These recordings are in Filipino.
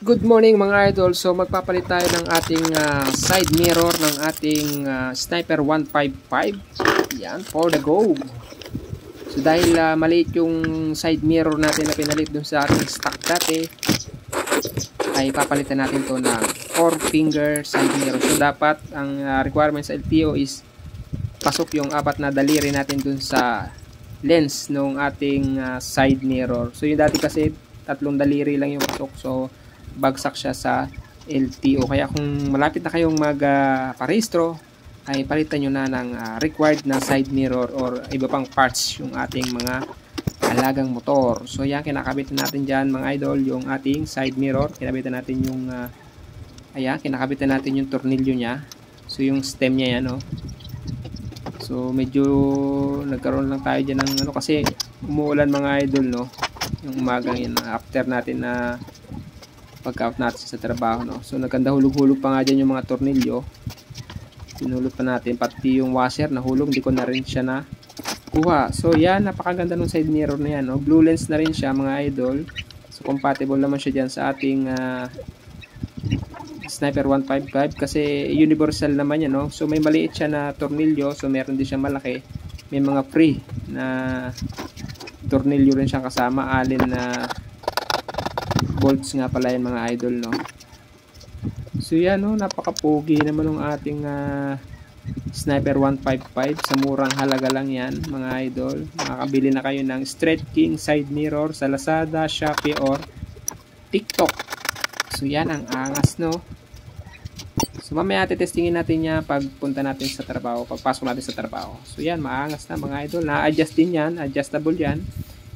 Good morning mga idol. So magpapalit tayo ng ating side mirror ng ating Sniper 155. Yan, for the go. So dahil maliit yung side mirror natin na pinalit dun sa ating stock dati, ay papalitan natin to ng 4-finger side mirror. So dapat ang requirement sa LTO is pasok yung 4 na daliri natin dun sa lens ng ating side mirror. So yung dati kasi 3 daliri lang yung pasok. So bagsak siya sa LTO. Kaya kung malapit na kayong magparehistro, ay palitan nyo na ng required na side mirror or iba pang parts yung ating mga alagang motor. So yan, kinakabit natin dyan mga idol yung ating side mirror. Kinabitan natin yung ayan, kinakabitan natin yung tornilyo nya. So yung stem nya yan, no? So medyo nagkaroon lang tayo dyan ng kasi umuulan mga idol, no? Yung umagang yan after natin na pagka-out natin sa trabaho, no? So nagkanda hulog-hulog pa nga dyan yung mga tornilyo. Pinulot pa natin, pati yung washer nahulog, hindi ko na rin siya na kuha. So yan, napakaganda ng side mirror na yan, no? Blue lens na rin siya mga idol. So compatible naman siya dyan sa ating Sniper 155 kasi universal naman yan, no? So may maliit siya na tornilyo, so meron din siya malaki. May mga free na tornilyo rin siyang kasama, alin na bolts nga pala yan mga idol, no? So yan, no, napaka-pogi naman ng ating Sniper 155. Sa murang halaga lang yan mga idol. Makakabili na kayo ng Straight King side mirror sa Lazada, Shopee or TikTok. So yan, ang angas, no? So mamaya testingin natin niya pagpunta natin sa trabaho, pagpasok natin sa trabaho. So yan, maangas na mga idol. Na-adjust din yan, adjustable yan.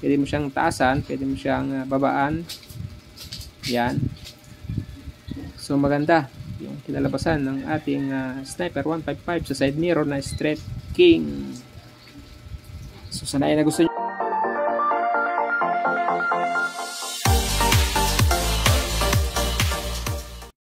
Pwede mo siyang taasan, pwede mo siyang babaan. Yan. So maganda yung kinalabasan ng ating Sniper 155 sa side mirror na Straight King. So sana ay nagustuhan